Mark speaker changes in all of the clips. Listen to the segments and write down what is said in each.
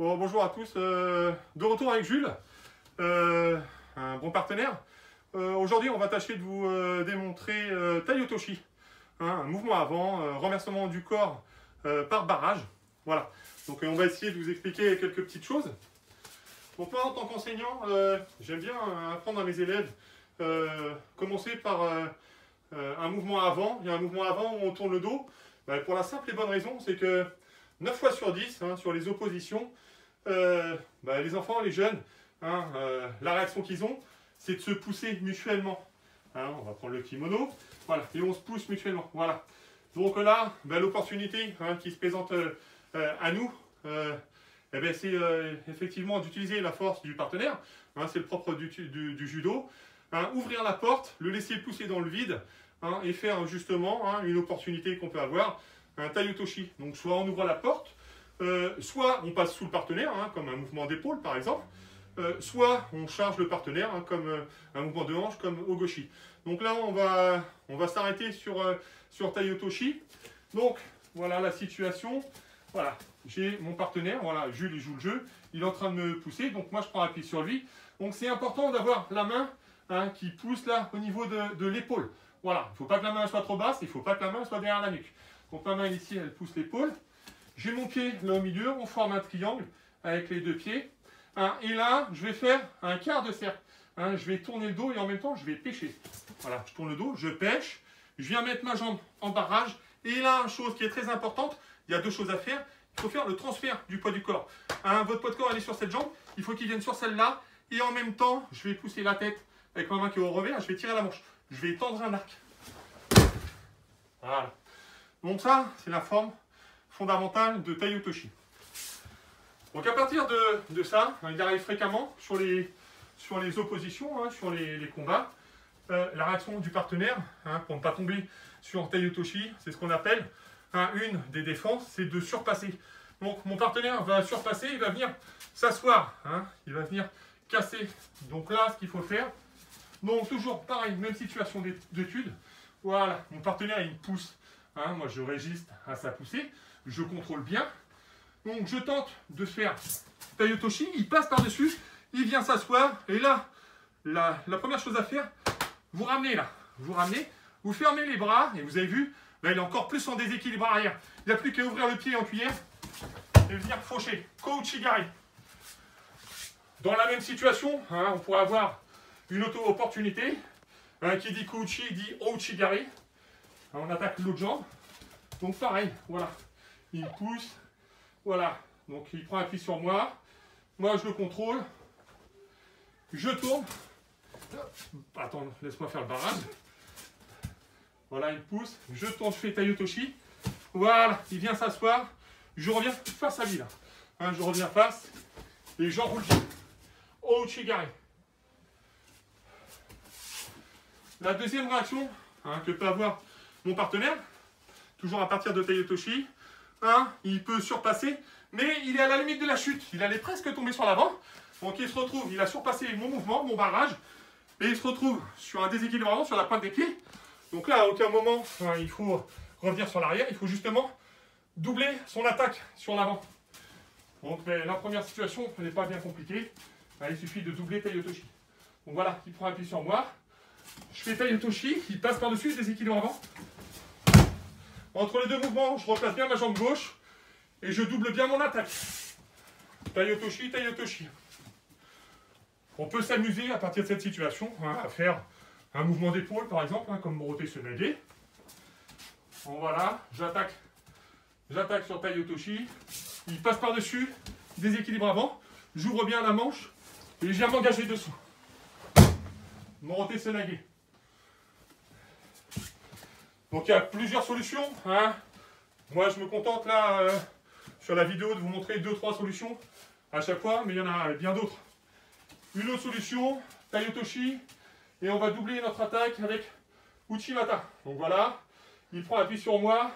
Speaker 1: Bon, bonjour à tous, de retour avec Jules, un bon partenaire. Aujourd'hui, on va tâcher de vous démontrer Tai-Otoshi, un mouvement avant, renversement du corps par barrage. Voilà, donc on va essayer de vous expliquer quelques petites choses. Donc moi, en tant qu'enseignant, j'aime bien apprendre à mes élèves, commencer par un mouvement avant. Il y a un mouvement avant où on tourne le dos, pour la simple et bonne raison, c'est que 9 fois sur 10, sur les oppositions, les enfants, les jeunes, la réaction qu'ils ont, c'est de se pousser mutuellement. On va prendre le kimono, voilà, et on se pousse mutuellement. Voilà. Donc là, l'opportunité qui se présente à nous, c'est effectivement d'utiliser la force du partenaire. C'est le propre du judo. Ouvrir la porte, le laisser pousser dans le vide, et faire justement une opportunité qu'on peut avoir, un Tai-Otoshi. Donc soit on ouvre la porte, soit on passe sous le partenaire, comme un mouvement d'épaule par exemple, soit on charge le partenaire, comme un mouvement de hanche, comme Ogoshi. Donc là, on va s'arrêter sur Tai-Otoshi. Donc voilà la situation. Voilà, j'ai mon partenaire, voilà, Jules il joue le jeu, il est en train de me pousser, donc moi je prends appui sur lui. Donc c'est important d'avoir la main qui pousse là au niveau de l'épaule. Voilà, il ne faut pas que la main soit trop basse, il ne faut pas que la main soit derrière la nuque. Donc ma main ici, elle pousse l'épaule. J'ai mon pied là au milieu, on forme un triangle avec les deux pieds. Et là, je vais faire un quart de cercle. Je vais tourner le dos et en même temps, je vais pêcher. Voilà, je tourne le dos, je pêche. Je viens mettre ma jambe en barrage. Et là, une chose qui est très importante, il y a deux choses à faire. Il faut faire le transfert du poids du corps. Votre poids de corps, elle est sur cette jambe. Il faut qu'il vienne sur celle-là. Et en même temps, je vais pousser la tête avec ma main qui est au revers. Je vais tirer la manche. Je vais tendre un arc. Voilà. Donc ça, c'est la forme fondamentale de Tai-Otoshi. Donc à partir de ça, il arrive fréquemment sur les oppositions, sur les combats, la réaction du partenaire, pour ne pas tomber sur Tai-Otoshi, c'est ce qu'on appelle une des défenses, c'est de surpasser. Donc mon partenaire va surpasser, il va venir s'asseoir, il va venir casser. Donc là, ce qu'il faut faire, donc toujours pareil, même situation d'étude. Voilà, mon partenaire il me pousse, moi je résiste à sa poussée, je contrôle bien. Donc je tente de faire Tai-Otoshi, il passe par-dessus, il vient s'asseoir, et là, la première chose à faire, vous ramenez là, vous fermez les bras, et vous avez vu, là il est encore plus en déséquilibre arrière. Il n'y a plus qu'à ouvrir le pied en cuillère et venir faucher. Kouchigari. Dans la même situation, on pourrait avoir une auto-opportunité. Qui dit Kouchi dit Ouchigari. On attaque l'autre jambe. Donc pareil, voilà. Il pousse. Voilà. Donc il prend appui sur moi. Moi je le contrôle. Je tourne. Attends, laisse-moi faire le barrage. Voilà, il pousse. Je tourne, je fais Tai-Otoshi. Voilà, il vient s'asseoir. Je reviens face à lui là. Je reviens face. Et j'enroule. Ouchigari. La deuxième réaction que peut avoir mon partenaire, toujours à partir de Tai-Otoshi, il peut surpasser, mais il est à la limite de la chute. Il allait presque tomber sur l'avant. Donc il se retrouve, il a surpassé mon mouvement, mon barrage, et il se retrouve sur un déséquilibre avant, sur la pointe des pieds. Donc là, à aucun moment, il faut revenir sur l'arrière, il faut justement doubler son attaque sur l'avant. Donc la première situation, elle n'est pas bien compliquée. Il suffit de doubler Tai-Otoshi. Donc voilà, il prend appui sur moi. Je fais Tai-Otoshi, il passe par-dessus, déséquilibre avant. Entre les deux mouvements, je replace bien ma jambe gauche et je double bien mon attaque. Tai-Otoshi, Tai-Otoshi. On peut s'amuser à partir de cette situation à faire un mouvement d'épaule par exemple, comme Morote Tsunage. Bon, voilà, j'attaque sur Tai-Otoshi. Il passe par-dessus, déséquilibre avant. J'ouvre bien la manche et je viens m'engager dessous. Morote Tsunage. Donc il y a plusieurs solutions. Moi je me contente là sur la vidéo de vous montrer 2-3 solutions à chaque fois, mais il y en a bien d'autres. Une autre solution, Tai-Otoshi, et on va doubler notre attaque avec Uchimata. Donc voilà, il prend appui sur moi,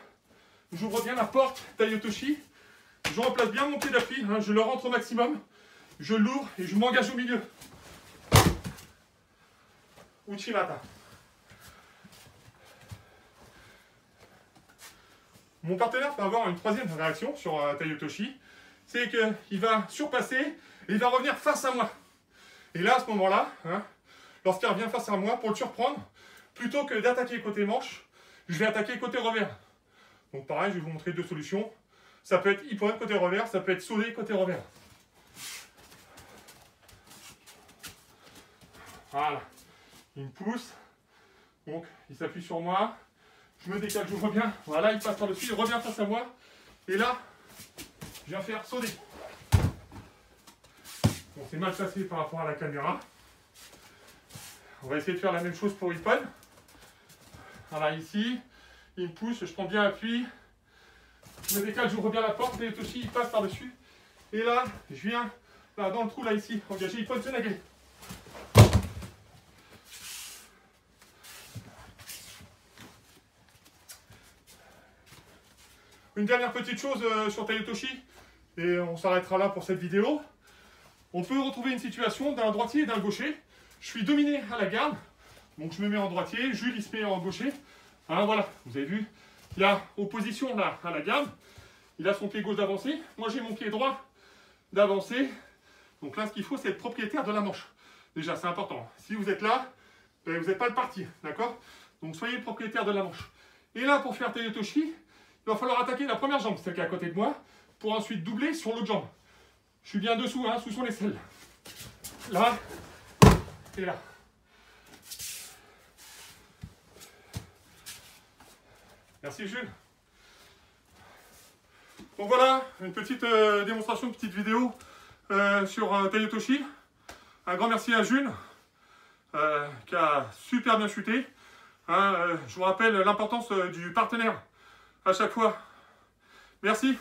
Speaker 1: j'ouvre bien la porte, Tai-Otoshi, je remplace bien mon pied d'appui, je le rentre au maximum, je l'ouvre et je m'engage au milieu. Uchimata. Mon partenaire peut avoir une troisième réaction sur Tai-Otoshi. c'est qu'il va surpasser et il va revenir face à moi. Et là, à ce moment-là, hein, lorsqu'il revient face à moi, pour le surprendre, plutôt que d'attaquer côté manche, je vais attaquer côté revers. Donc pareil, je vais vous montrer deux solutions. Ça peut être ippon côté revers, ça peut être saudé côté revers. Voilà. Il me pousse. Donc, il s'appuie sur moi. Je me décale, j'ouvre bien. Voilà, il passe par-dessus, il revient face à moi. Et là, je viens faire sauter. Bon, c'est mal placé par rapport à la caméra. On va essayer de faire la même chose pour ippon. Voilà, ici, il me pousse, je prends bien appui. Je me décale, j'ouvre bien la porte. Et aussi, il passe par-dessus. Et là, je viens là, dans le trou, là, ici, engager ippon senague. Une dernière petite chose sur Tai Otoshi, et on s'arrêtera là pour cette vidéo. On peut retrouver une situation d'un droitier et d'un gaucher. Je suis dominé à la garde, donc je me mets en droitier, Jules il se met en gaucher. Hein, voilà, vous avez vu, il y a opposition là à la garde. Il a son pied gauche d'avancer, moi j'ai mon pied droit d'avancer. Donc là ce qu'il faut c'est être propriétaire de la manche. Déjà c'est important, si vous êtes là, ben, vous n'êtes pas le parti, d'accord? Donc soyez propriétaire de la manche. Et là pour faire Tai Otoshi, il va falloir attaquer la première jambe, celle qui est à côté de moi, pour ensuite doubler sur l'autre jambe. Je suis bien dessous, hein, sous son aisselle. Là, et là. Merci Jules. Donc voilà, une petite démonstration, une petite vidéo sur Tai Otoshi. Un grand merci à Jules, qui a super bien chuté. Hein, je vous rappelle l'importance du partenaire à chaque fois. Merci.